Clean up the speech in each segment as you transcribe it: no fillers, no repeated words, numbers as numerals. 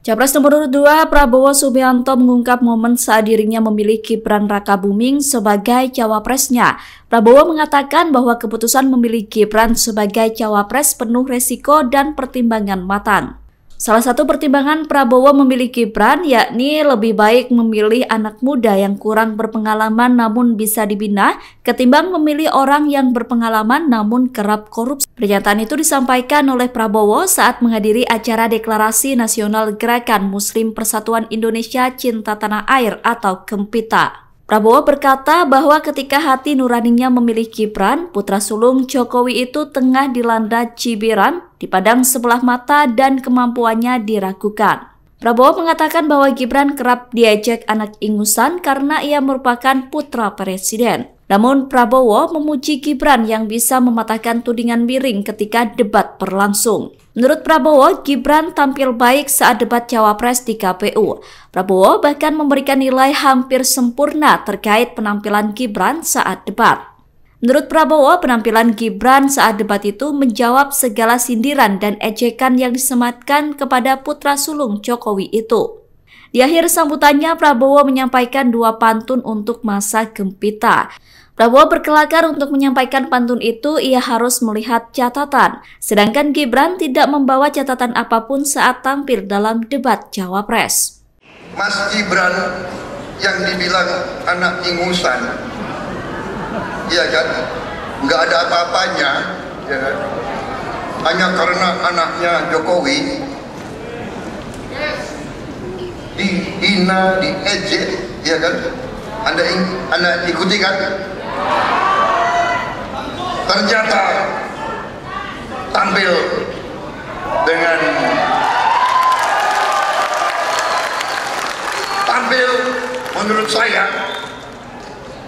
Capres nomor 2 Prabowo Subianto mengungkap momen saat dirinya memilih Gibran Rakabuming sebagai cawapresnya. Prabowo mengatakan bahwa keputusan memilih Gibran sebagai cawapres penuh resiko dan pertimbangan matang. Salah satu pertimbangan Prabowo memilih Gibran yakni lebih baik memilih anak muda yang kurang berpengalaman namun bisa dibina ketimbang memilih orang yang berpengalaman namun kerap korupsi. Pernyataan itu disampaikan oleh Prabowo saat menghadiri acara Deklarasi Nasional Gerakan Muslim Persatuan Indonesia Cinta Tanah Air atau Gempita. Prabowo berkata bahwa ketika hati nuraninya memilih Gibran, putra sulung Jokowi itu tengah dilanda cibiran, dipandang sebelah mata dan kemampuannya diragukan. Prabowo mengatakan bahwa Gibran kerap diejek anak ingusan karena ia merupakan putra presiden. Namun Prabowo memuji Gibran yang bisa mematahkan tudingan miring ketika debat berlangsung. Menurut Prabowo, Gibran tampil baik saat debat cawapres di KPU. Prabowo bahkan memberikan nilai hampir sempurna terkait penampilan Gibran saat debat. Menurut Prabowo, penampilan Gibran saat debat itu menjawab segala sindiran dan ejekan yang disematkan kepada putra sulung Jokowi itu. Di akhir sambutannya, Prabowo menyampaikan 2 pantun untuk masa Gempita. Prabowo berkelakar untuk menyampaikan pantun itu ia harus melihat catatan, sedangkan Gibran tidak membawa catatan apapun saat tampil dalam debat cawapres. Mas Gibran yang dibilang anak ingusan, iya kan, nggak ada apa-apanya, ya kan? Hanya karena anaknya Jokowi dihina, diejek, ya kan? Anda ikuti kan? Ternyata tampil menurut saya,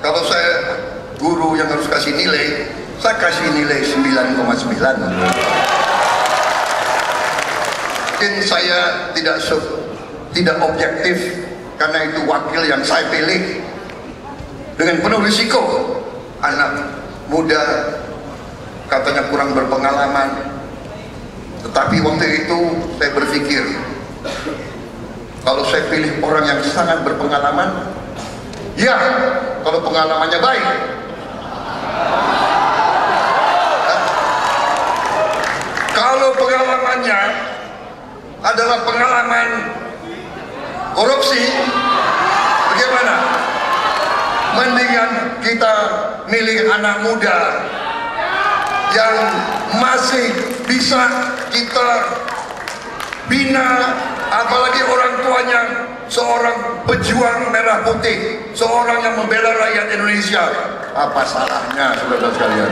kalau saya guru yang harus kasih nilai, saya kasih nilai 9,9. Mungkin saya tidak objektif karena itu wakil yang saya pilih dengan penuh risiko. Anak muda katanya kurang berpengalaman, tetapi waktu itu saya berpikir kalau saya pilih orang yang sangat berpengalaman, ya kalau pengalamannya baik, kalau pengalamannya adalah pengalaman korupsi, bagaimana? Mendingan kita milih anak muda yang masih bisa kita bina, apalagi orang tuanya seorang pejuang merah putih, seorang yang membela rakyat Indonesia. Apa salahnya, saudara sekalian?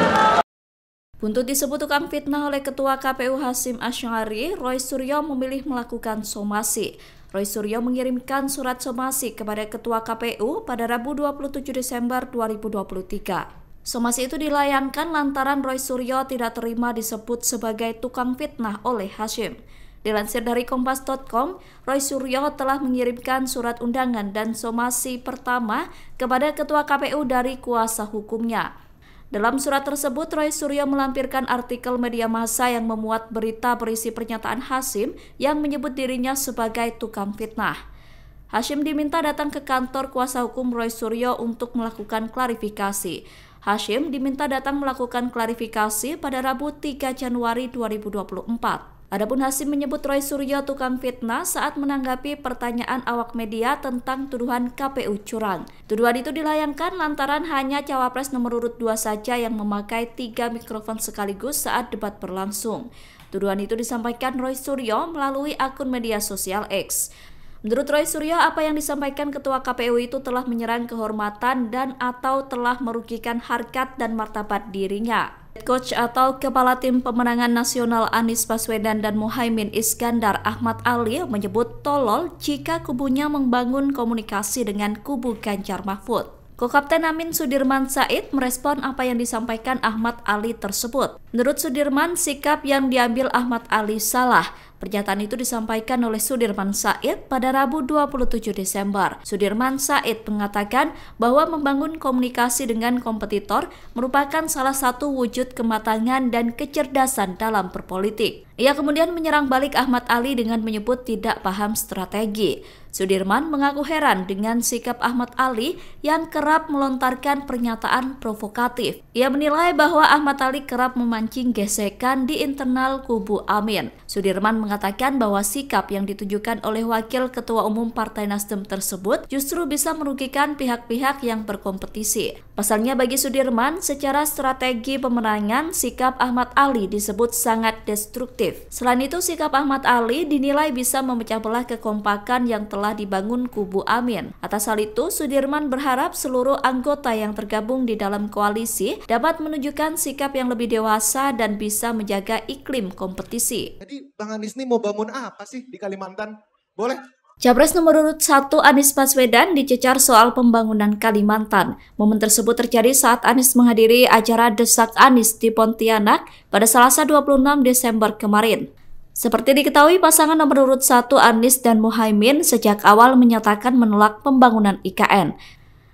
Buntut disebut tukang fitnah oleh Ketua KPU Hasyim Asy'ari, Roy Suryo memilih melakukan somasi. Roy Suryo mengirimkan surat somasi kepada Ketua KPU pada Rabu 27 Desember 2023. Somasi itu dilayangkan lantaran Roy Suryo tidak terima disebut sebagai tukang fitnah oleh Hasyim. Dilansir dari Kompas.com, Roy Suryo telah mengirimkan surat undangan dan somasi pertama kepada Ketua KPU dari kuasa hukumnya. Dalam surat tersebut, Roy Suryo melampirkan artikel media massa yang memuat berita berisi pernyataan Hasyim yang menyebut dirinya sebagai tukang fitnah. Hasyim diminta datang ke kantor kuasa hukum Roy Suryo untuk melakukan klarifikasi. Hasyim diminta datang melakukan klarifikasi pada Rabu 3 Januari 2024. Adapun Hasyim menyebut Roy Suryo tukang fitnah saat menanggapi pertanyaan awak media tentang tuduhan KPU curang. Tuduhan itu dilayangkan lantaran hanya cawapres nomor urut 2 saja yang memakai 3 mikrofon sekaligus saat debat berlangsung. Tuduhan itu disampaikan Roy Suryo melalui akun media sosial X. Menurut Roy Suryo, apa yang disampaikan Ketua KPU itu telah menyerang kehormatan dan atau telah merugikan harkat dan martabat dirinya. Coach atau Kepala Tim Pemenangan Nasional Anies Baswedan dan Muhaimin Iskandar Ahmad Ali menyebut tolol jika kubunya membangun komunikasi dengan kubu Ganjar Mahfud. Kokapten Amin Sudirman Said merespon apa yang disampaikan Ahmad Ali tersebut. Menurut Sudirman, sikap yang diambil Ahmad Ali salah. Pernyataan itu disampaikan oleh Sudirman Said pada Rabu 27 Desember. Sudirman Said mengatakan bahwa membangun komunikasi dengan kompetitor merupakan salah satu wujud kematangan dan kecerdasan dalam berpolitik. Ia kemudian menyerang balik Ahmad Ali dengan menyebut tidak paham strategi. Sudirman mengaku heran dengan sikap Ahmad Ali yang kerap melontarkan pernyataan provokatif. Ia menilai bahwa Ahmad Ali kerap memancing gesekan di internal kubu Amin. Sudirman mengatakan bahwa sikap yang ditunjukkan oleh Wakil Ketua Umum Partai Nasdem tersebut justru bisa merugikan pihak-pihak yang berkompetisi. Pasalnya bagi Sudirman, secara strategi pemenangan, sikap Ahmad Ali disebut sangat destruktif. Selain itu, sikap Ahmad Ali dinilai bisa memecah belah kekompakan yang telah dibangun kubu Amin. Atas hal itu, Sudirman berharap seluruh anggota yang tergabung di dalam koalisi dapat menunjukkan sikap yang lebih dewasa dan bisa menjaga iklim kompetisi. Jadi Bang Anies ini mau bangun apa sih di Kalimantan? Boleh? Capres nomor urut 1 Anies Baswedan dicecar soal pembangunan Kalimantan. Momen tersebut terjadi saat Anies menghadiri acara Desak Anies di Pontianak pada Selasa 26 Desember kemarin. Seperti diketahui, pasangan nomor urut 1 Anies dan Muhaimin sejak awal menyatakan menolak pembangunan IKN.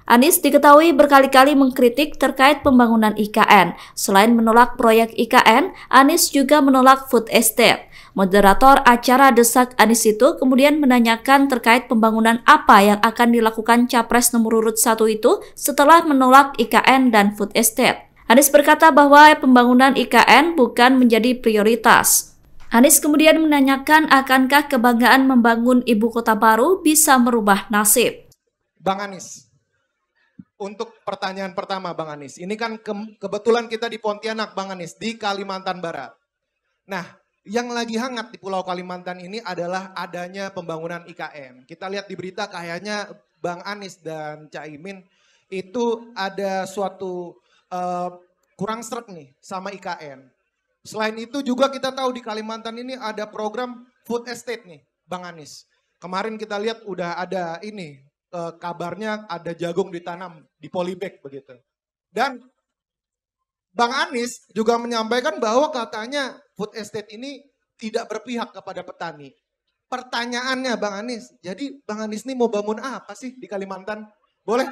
Anies diketahui berkali-kali mengkritik terkait pembangunan IKN. Selain menolak proyek IKN, Anies juga menolak food estate. Moderator acara Desak Anies itu kemudian menanyakan terkait pembangunan apa yang akan dilakukan Capres nomor urut 1 itu setelah menolak IKN dan food estate. Anies berkata bahwa pembangunan IKN bukan menjadi prioritas. Anies kemudian menanyakan akankah kebanggaan membangun ibu kota baru bisa merubah nasib. Bang Anies, untuk pertanyaan pertama Bang Anies, ini kan kebetulan kita di Pontianak Bang Anies, di Kalimantan Barat. Nah, yang lagi hangat di Pulau Kalimantan ini adalah adanya pembangunan IKN. Kita lihat di berita kayaknya Bang Anies dan Caimin itu ada suatu kurang sreg nih sama IKN. Selain itu juga kita tahu di Kalimantan ini ada program food estate nih Bang Anies. Kemarin kita lihat udah ada ini kabarnya ada jagung ditanam di polybag begitu. Dan Bang Anies juga menyampaikan bahwa katanya food estate ini tidak berpihak kepada petani. Pertanyaannya Bang Anies, jadi Bang Anies ini mau bangun apa sih di Kalimantan? Boleh?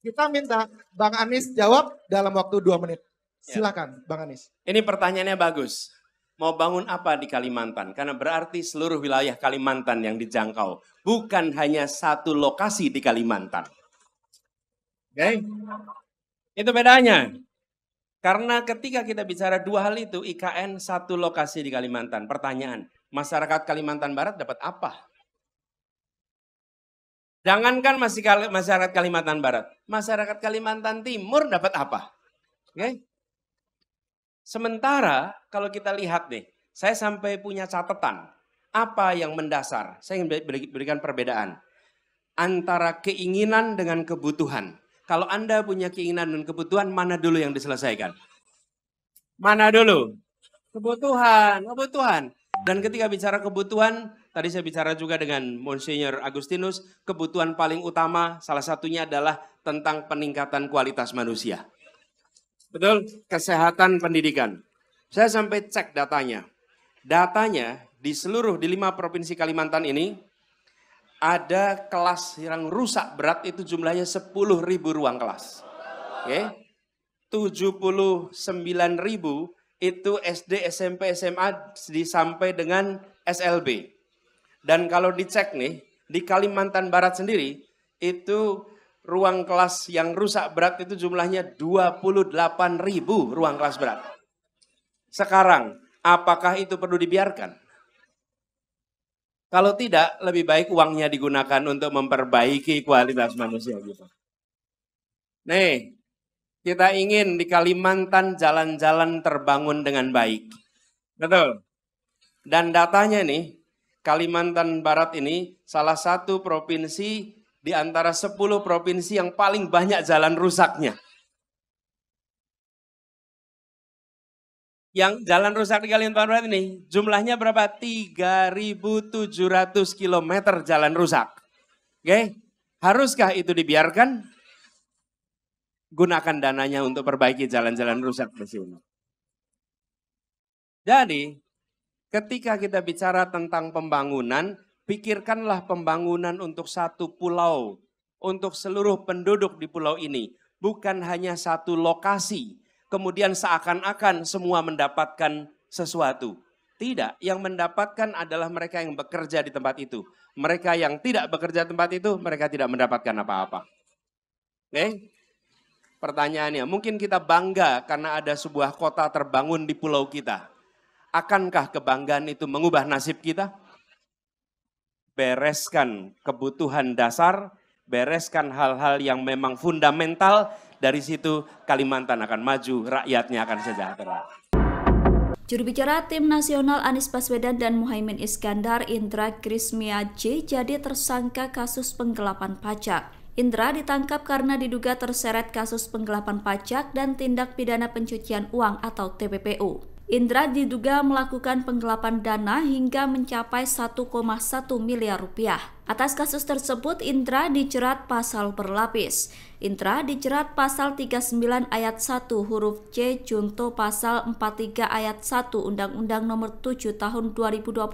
Kita minta Bang Anies jawab dalam waktu 2 menit. Silakan Bang Anies. Ini pertanyaannya bagus. Mau bangun apa di Kalimantan? Karena berarti seluruh wilayah Kalimantan yang dijangkau. Bukan hanya satu lokasi di Kalimantan. Oke? Itu bedanya. Karena ketika kita bicara dua hal itu, IKN satu lokasi di Kalimantan. Pertanyaan, masyarakat Kalimantan Barat dapat apa? Jangankan masyarakat Kalimantan Barat, masyarakat Kalimantan Timur dapat apa? Oke? Sementara kalau kita lihat nih, saya sampai punya catatan. Apa yang mendasar? Saya ingin berikan perbedaan. Antara keinginan dengan kebutuhan. Kalau Anda punya keinginan dan kebutuhan, mana dulu yang diselesaikan? Mana dulu? Kebutuhan. Dan ketika bicara kebutuhan, tadi saya bicara juga dengan Monsignor Agustinus, kebutuhan paling utama salah satunya adalah tentang peningkatan kualitas manusia. Betul? Kesehatan pendidikan. Saya sampai cek datanya. Datanya di 5 provinsi Kalimantan ini, ada kelas yang rusak berat itu jumlahnya 10.000 ruang kelas. Oke. 79.000 itu SD, SMP, SMA sampai dengan SLB. Dan kalau dicek nih, di Kalimantan Barat sendiri, itu ruang kelas yang rusak berat itu jumlahnya 28.000 ruang kelas berat. Sekarang, apakah itu perlu dibiarkan? Kalau tidak, lebih baik uangnya digunakan untuk memperbaiki kualitas manusia gitu. Nih, kita ingin di Kalimantan jalan-jalan terbangun dengan baik. Betul. Dan datanya nih, Kalimantan Barat ini salah satu provinsi di antara 10 provinsi yang paling banyak jalan rusaknya. Yang jalan rusak di Kalimantan Barat ini jumlahnya berapa? 3.700 km jalan rusak. Oke, haruskah itu dibiarkan? Gunakan dananya untuk perbaiki jalan-jalan rusak di sini. Jadi, ketika kita bicara tentang pembangunan, pikirkanlah pembangunan untuk satu pulau, untuk seluruh penduduk di pulau ini. Bukan hanya satu lokasi, kemudian seakan-akan semua mendapatkan sesuatu. Tidak, yang mendapatkan adalah mereka yang bekerja di tempat itu. Mereka yang tidak bekerja di tempat itu, mereka tidak mendapatkan apa-apa. Oke? Pertanyaannya, mungkin kita bangga karena ada sebuah kota terbangun di pulau kita. Akankah kebanggaan itu mengubah nasib kita? Bereskan kebutuhan dasar, bereskan hal-hal yang memang fundamental, dari situ Kalimantan akan maju, rakyatnya akan sejahtera. Juru bicara Tim Nasional Anies Baswedan dan Muhaimin Iskandar, Indra Krismiaji, jadi tersangka kasus penggelapan pajak. Indra ditangkap karena diduga terseret kasus penggelapan pajak dan tindak pidana pencucian uang atau TPPU. Indra diduga melakukan penggelapan dana hingga mencapai 1,1 miliar rupiah. Atas kasus tersebut, Indra dijerat pasal berlapis. Indra dijerat pasal 39 ayat 1 huruf C junto pasal 43 ayat 1 Undang-Undang Nomor 7 Tahun 2021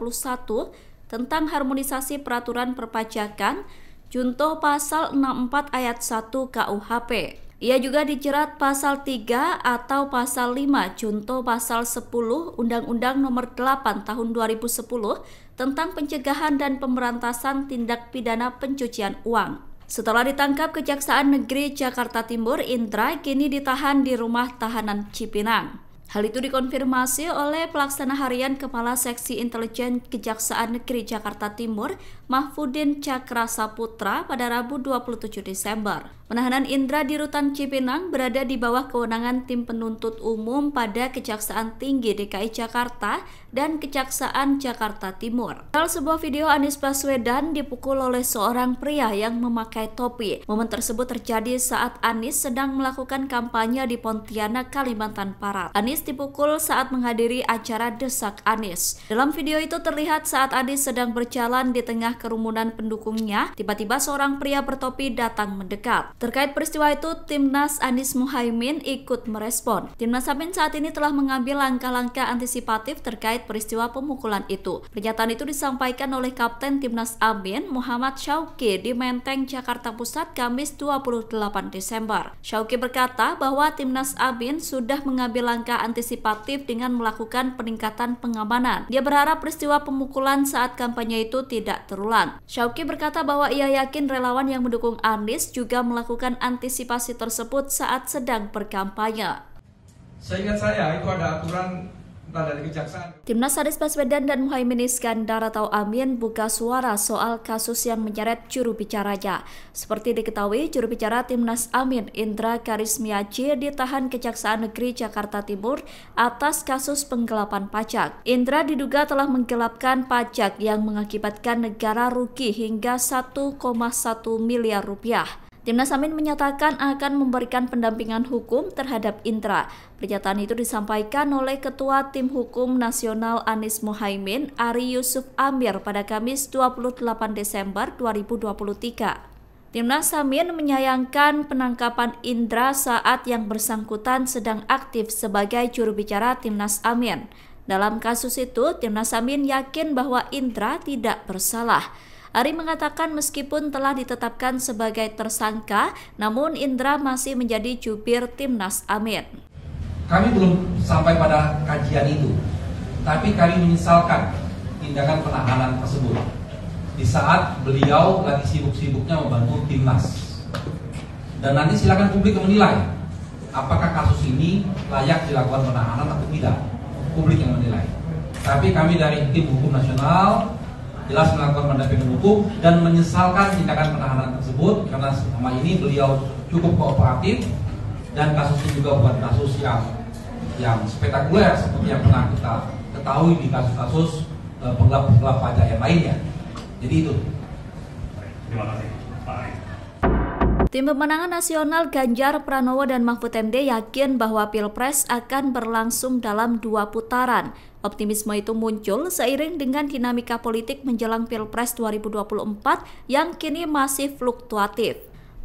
tentang harmonisasi peraturan perpajakan junto pasal 64 ayat 1 KUHP. Ia juga dijerat pasal 3 atau pasal 5 junto pasal 10 Undang-Undang Nomor 8 Tahun 2010 tentang pencegahan dan pemberantasan tindak pidana pencucian uang. Setelah ditangkap Kejaksaan Negeri Jakarta Timur, Indra kini ditahan di rumah tahanan Cipinang. Hal itu dikonfirmasi oleh Pelaksana Harian Kepala Seksi Intelijen Kejaksaan Negeri Jakarta Timur, Mahfudin Cakra Saputra pada Rabu 27 Desember. Penahanan Indra di Rutan Cipinang berada di bawah kewenangan Tim Penuntut Umum pada Kejaksaan Tinggi DKI Jakarta dan Kejaksaan Jakarta Timur. Dalam sebuah video, Anies Baswedan dipukul oleh seorang pria yang memakai topi. Momen tersebut terjadi saat Anies sedang melakukan kampanye di Pontianak, Kalimantan Barat. Anies dipukul saat menghadiri acara Desak Anies. Dalam video itu terlihat saat Anies sedang berjalan di tengah kerumunan pendukungnya, tiba-tiba seorang pria bertopi datang mendekat. Terkait peristiwa itu, Timnas Anies Muhaimin ikut merespon. Timnas Amin saat ini telah mengambil langkah-langkah antisipatif terkait peristiwa pemukulan itu. Pernyataan itu disampaikan oleh Kapten Timnas Amin, Muhammad Syauqi, di Menteng, Jakarta Pusat, Kamis 28 Desember. Syauqi berkata bahwa Timnas Amin sudah mengambil langkah antisipatif dengan melakukan peningkatan pengamanan. Dia berharap peristiwa pemukulan saat kampanye itu tidak terulang. Syauqi berkata bahwa ia yakin relawan yang mendukung Anies juga melakukan antisipasi tersebut saat sedang berkampanye. Seingat saya itu ada aturan dari Kejaksaan. Timnas Anies Baswedan dan Muhaimin Iskandar atau Amin buka suara soal kasus yang menyeret juru bicaranya. Seperti diketahui, juru bicara Timnas Amin, Indra Krismiaji, ditahan Kejaksaan Negeri Jakarta Timur atas kasus penggelapan pajak. Indra diduga telah menggelapkan pajak yang mengakibatkan negara rugi hingga 1,1 miliar rupiah. Timnas Amin menyatakan akan memberikan pendampingan hukum terhadap Indra. Pernyataan itu disampaikan oleh Ketua Tim Hukum Nasional Anies Muhaimin, Ari Yusuf Amir, pada Kamis 28 Desember 2023. Timnas Amin menyayangkan penangkapan Indra saat yang bersangkutan sedang aktif sebagai juru bicara Timnas Amin. Dalam kasus itu, Timnas Amin yakin bahwa Indra tidak bersalah. Ari mengatakan meskipun telah ditetapkan sebagai tersangka, namun Indra masih menjadi jubir Timnas Amin. Kami belum sampai pada kajian itu, tapi kami menyesalkan tindakan penahanan tersebut di saat beliau lagi sibuk-sibuknya membantu Timnas. Dan nanti silakan publik menilai apakah kasus ini layak dilakukan penahanan atau tidak. Publik yang menilai. Tapi kami dari Tim Hukum Nasional jelas melakukan pendampingan hukum dan menyesalkan tindakan penahanan tersebut karena selama ini beliau cukup kooperatif dan kasus ini juga bukan kasus yang spektakuler seperti yang pernah kita ketahui di kasus-kasus penggelapan pajak yang lainnya. Jadi itu. Terima kasih, Pak Ari. Tim pemenangan nasional Ganjar Pranowo dan Mahfud MD yakin bahwa Pilpres akan berlangsung dalam 2 putaran. Optimisme itu muncul seiring dengan dinamika politik menjelang Pilpres 2024 yang kini masih fluktuatif.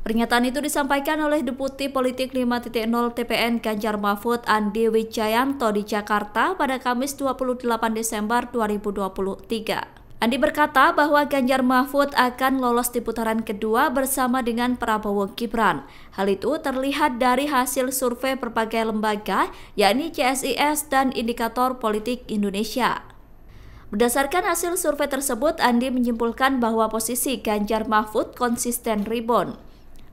Pernyataan itu disampaikan oleh Deputi Politik 5.0 TPN Ganjar Mahfud Andi Wijayanto di Jakarta pada Kamis 28 Desember 2023. Andi berkata bahwa Ganjar Mahfud akan lolos di putaran kedua bersama dengan Prabowo Gibran. Hal itu terlihat dari hasil survei berbagai lembaga, yakni CSIS dan Indikator Politik Indonesia. Berdasarkan hasil survei tersebut, Andi menyimpulkan bahwa posisi Ganjar Mahfud konsisten rebound.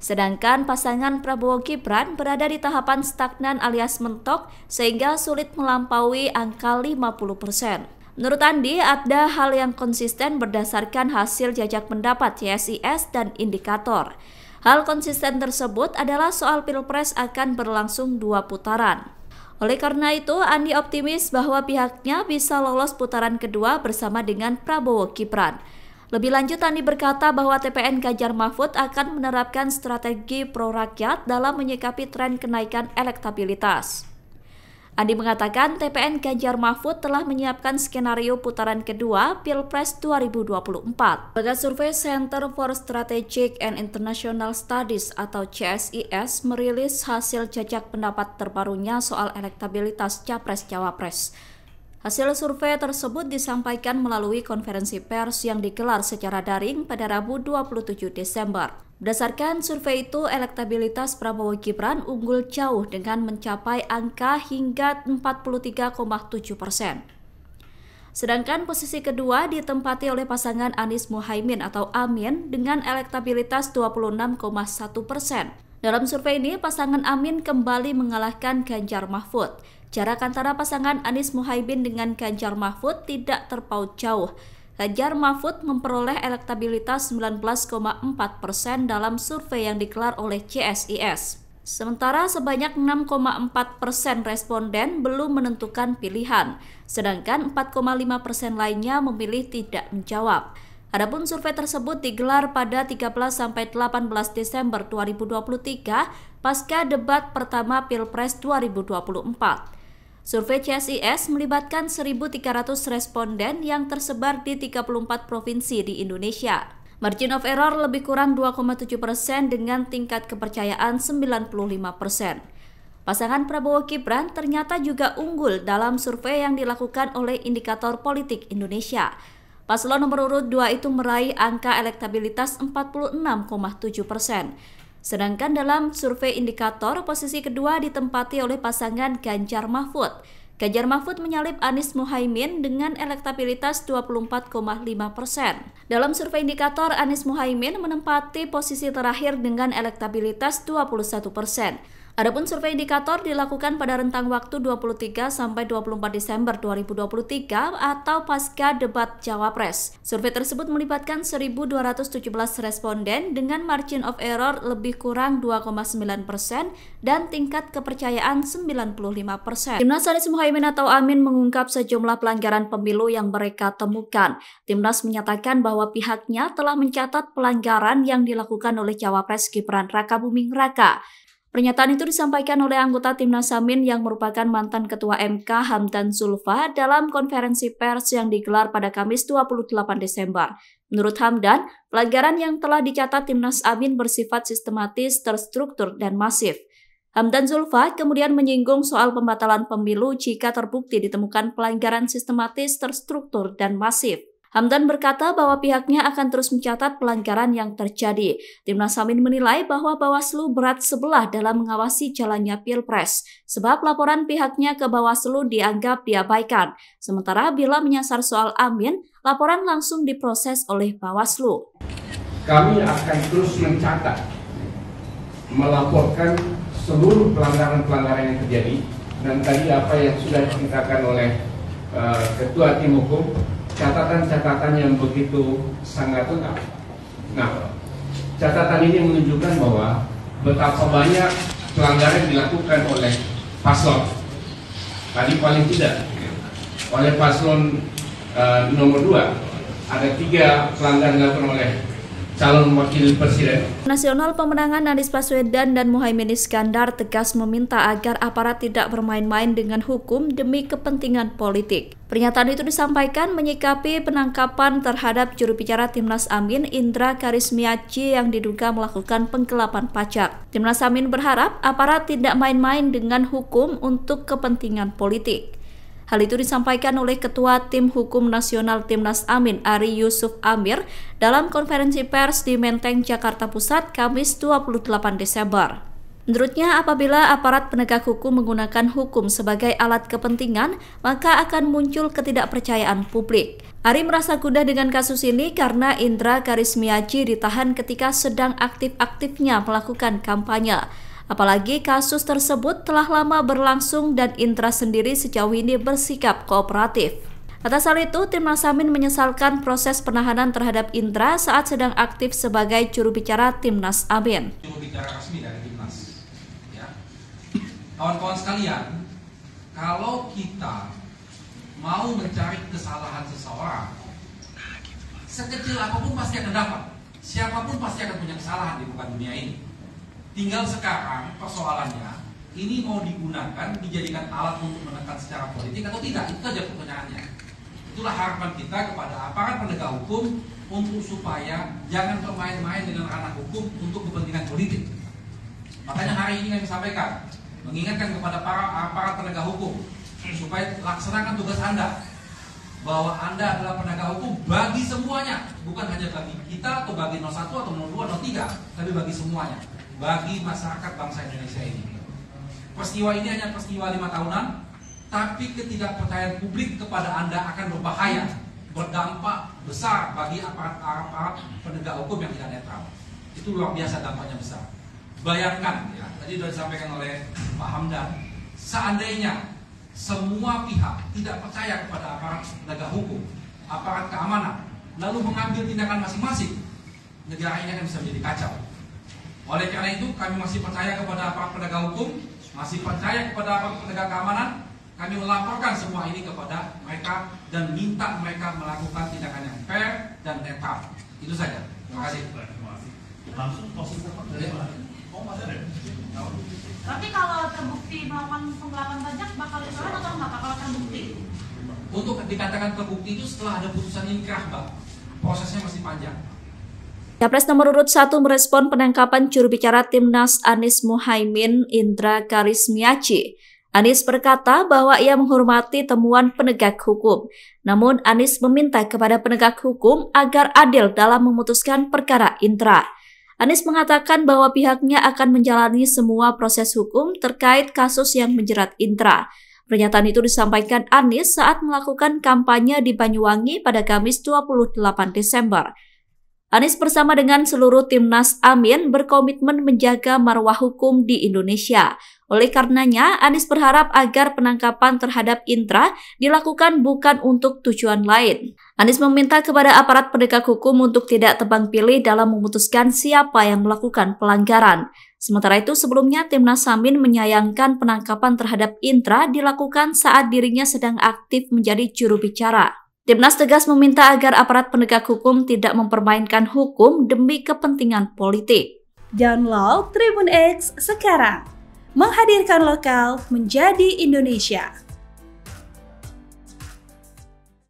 Sedangkan pasangan Prabowo Gibran berada di tahapan stagnan alias mentok sehingga sulit melampaui angka 50%. Menurut Andi, ada hal yang konsisten berdasarkan hasil jajak pendapat CSIS dan Indikator. Hal konsisten tersebut adalah soal Pilpres akan berlangsung 2 putaran. Oleh karena itu, Andi optimis bahwa pihaknya bisa lolos putaran kedua bersama dengan Prabowo Gibran. Lebih lanjut, Andi berkata bahwa TPN Ganjar Mahfud akan menerapkan strategi pro-rakyat dalam menyikapi tren kenaikan elektabilitas. Andi mengatakan TPN Ganjar Mahfud telah menyiapkan skenario putaran kedua Pilpres 2024. Lembaga survei Center for Strategic and International Studies atau CSIS merilis hasil jajak pendapat terbarunya soal elektabilitas Capres-Cawapres. Hasil survei tersebut disampaikan melalui konferensi pers yang digelar secara daring pada Rabu 27 Desember. Berdasarkan survei itu, elektabilitas Prabowo Gibran unggul jauh dengan mencapai angka hingga 43,7%. Sedangkan posisi kedua ditempati oleh pasangan Anies Muhaimin atau Amin dengan elektabilitas 26,1%. Dalam survei ini, pasangan Amin kembali mengalahkan Ganjar Mahfud. Jarak antara pasangan Anies Muhaimin dengan Ganjar Mahfud tidak terpaut jauh. Ganjar Mahfud memperoleh elektabilitas 19,4% dalam survei yang digelar oleh CSIS. Sementara sebanyak 6,4% responden belum menentukan pilihan, sedangkan 4,5% lainnya memilih tidak menjawab. Adapun survei tersebut digelar pada 13-18 Desember 2023 pasca debat pertama Pilpres 2024. Survei CSIS melibatkan 1.300 responden yang tersebar di 34 provinsi di Indonesia. Margin of error lebih kurang 2,7% dengan tingkat kepercayaan 95%. Pasangan Prabowo Gibran ternyata juga unggul dalam survei yang dilakukan oleh Indikator Politik Indonesia. Paslon nomor urut 2 itu meraih angka elektabilitas 46,7%. Sedangkan dalam survei Indikator, posisi kedua ditempati oleh pasangan Ganjar Mahfud. Ganjar Mahfud menyalip Anies Muhaimin dengan elektabilitas 24,5%. Dalam survei Indikator, Anies Muhaimin menempati posisi terakhir dengan elektabilitas 21%. Adapun survei Indikator dilakukan pada rentang waktu 23 sampai 24 Desember 2023 atau pasca debat Cawapres. Survei tersebut melibatkan 1.217 responden dengan margin of error lebih kurang 2,9% dan tingkat kepercayaan 95%. Timnas Anies Muhaimin atau Amin mengungkap sejumlah pelanggaran pemilu yang mereka temukan. Timnas menyatakan bahwa pihaknya telah mencatat pelanggaran yang dilakukan oleh Cawapres Gibran Rakabuming Raka. Pernyataan itu disampaikan oleh anggota Timnas Amin yang merupakan mantan Ketua MK Hamdan Zulfa dalam konferensi pers yang digelar pada Kamis 28 Desember. Menurut Hamdan, pelanggaran yang telah dicatat Timnas Amin bersifat sistematis, terstruktur, dan masif. Hamdan Zulfa kemudian menyinggung soal pembatalan pemilu jika terbukti ditemukan pelanggaran sistematis, terstruktur, dan masif. Hamdan berkata bahwa pihaknya akan terus mencatat pelanggaran yang terjadi. Timnas Amin menilai bahwa Bawaslu berat sebelah dalam mengawasi jalannya Pilpres, sebab laporan pihaknya ke Bawaslu dianggap diabaikan. Sementara bila menyasar soal Amin, laporan langsung diproses oleh Bawaslu. Kami akan terus mencatat, melaporkan seluruh pelanggaran-pelanggaran yang terjadi, dan tadi apa yang sudah diceritakan oleh Ketua Tim Hukum, catatan-catatan yang begitu sangat lengkap. Nah, catatan ini menunjukkan bahwa betapa banyak pelanggaran dilakukan oleh paslon. Tadi paling tidak oleh paslon nomor 2 ada 3 pelanggaran dilakukan oleh calon wakil presiden. Nasional Pemenangan Anies Baswedan dan Muhaimin Iskandar tegas meminta agar aparat tidak bermain-main dengan hukum demi kepentingan politik. Pernyataan itu disampaikan menyikapi penangkapan terhadap juru bicara Timnas Amin Indra Karismiaji yang diduga melakukan penggelapan pajak. Timnas Amin berharap aparat tidak main-main dengan hukum untuk kepentingan politik. Hal itu disampaikan oleh Ketua Tim Hukum Nasional Timnas Amin Ari Yusuf Amir dalam konferensi pers di Menteng, Jakarta Pusat, Kamis 28 Desember. Menurutnya, apabila aparat penegak hukum menggunakan hukum sebagai alat kepentingan, maka akan muncul ketidakpercayaan publik. Ari merasa gundah dengan kasus ini karena Indra Karismiaji ditahan ketika sedang aktif-aktifnya melakukan kampanye. Apalagi kasus tersebut telah lama berlangsung dan Indra sendiri sejauh ini bersikap kooperatif. Atas hal itu, Timnas Amin menyesalkan proses penahanan terhadap Indra saat sedang aktif sebagai juru bicara Timnas Amin. Juru bicara resmi dari Timnas. Ya. Kawan-kawan sekalian, kalau kita mau mencari kesalahan seseorang, sekecil apapun pasti akan dapat. Siapapun pasti akan punya kesalahan di muka dunia ini. Tinggal sekarang persoalannya, ini mau digunakan, dijadikan alat untuk menekan secara politik atau tidak, itu saja pertanyaannya. Itulah harapan kita kepada aparat penegak hukum untuk supaya jangan bermain-main dengan ranah hukum untuk kepentingan politik. Makanya hari ini kami sampaikan, mengingatkan kepada para aparat penegak hukum supaya laksanakan tugas Anda, bahwa Anda adalah penegak hukum bagi semuanya, bukan hanya bagi kita atau bagi 01 atau 02 atau 03, tapi bagi semuanya. Bagi masyarakat bangsa Indonesia ini. Peristiwa ini hanya peristiwa 5 tahunan, tapi ketidakpercayaan publik kepada Anda akan berbahaya, berdampak besar bagi aparat penegak hukum yang tidak netral. Itu luar biasa dampaknya besar. Bayangkan, ya, tadi sudah disampaikan oleh Pak Hamdan, seandainya semua pihak tidak percaya kepada aparat penegak hukum, aparat keamanan, lalu mengambil tindakan masing-masing, negara ini akan bisa menjadi kacau. Oleh karena itu, kami masih percaya kepada aparat penegak hukum, masih percaya kepada aparat penegak keamanan. Kami melaporkan semua ini kepada mereka dan minta mereka melakukan tindakan yang fair dan netral. Itu saja. Terima kasih. Langsung posisi tapi kalau terbukti melakukan penggelapan pajak bakal ditahan atau enggak kalau terbukti? Untuk dikatakan terbukti itu setelah ada putusan inkrah, Mbak. Prosesnya masih panjang. Capres nomor urut 1 merespon penangkapan juru bicara Timnas Anies Muhaimin Indra Karismiaji. Anies berkata bahwa ia menghormati temuan penegak hukum. Namun Anies meminta kepada penegak hukum agar adil dalam memutuskan perkara Indra. Anies mengatakan bahwa pihaknya akan menjalani semua proses hukum terkait kasus yang menjerat Indra. Pernyataan itu disampaikan Anies saat melakukan kampanye di Banyuwangi pada Kamis 28 Desember. Anies bersama dengan seluruh Timnas Amin berkomitmen menjaga marwah hukum di Indonesia. Oleh karenanya, Anies berharap agar penangkapan terhadap Indra dilakukan bukan untuk tujuan lain. Anies meminta kepada aparat penegak hukum untuk tidak tebang pilih dalam memutuskan siapa yang melakukan pelanggaran. Sementara itu, sebelumnya Timnas Amin menyayangkan penangkapan terhadap Indra dilakukan saat dirinya sedang aktif menjadi juru bicara. Timnas tegas meminta agar aparat penegak hukum tidak mempermainkan hukum demi kepentingan politik. Download Tribun X sekarang, menghadirkan lokal menjadi Indonesia.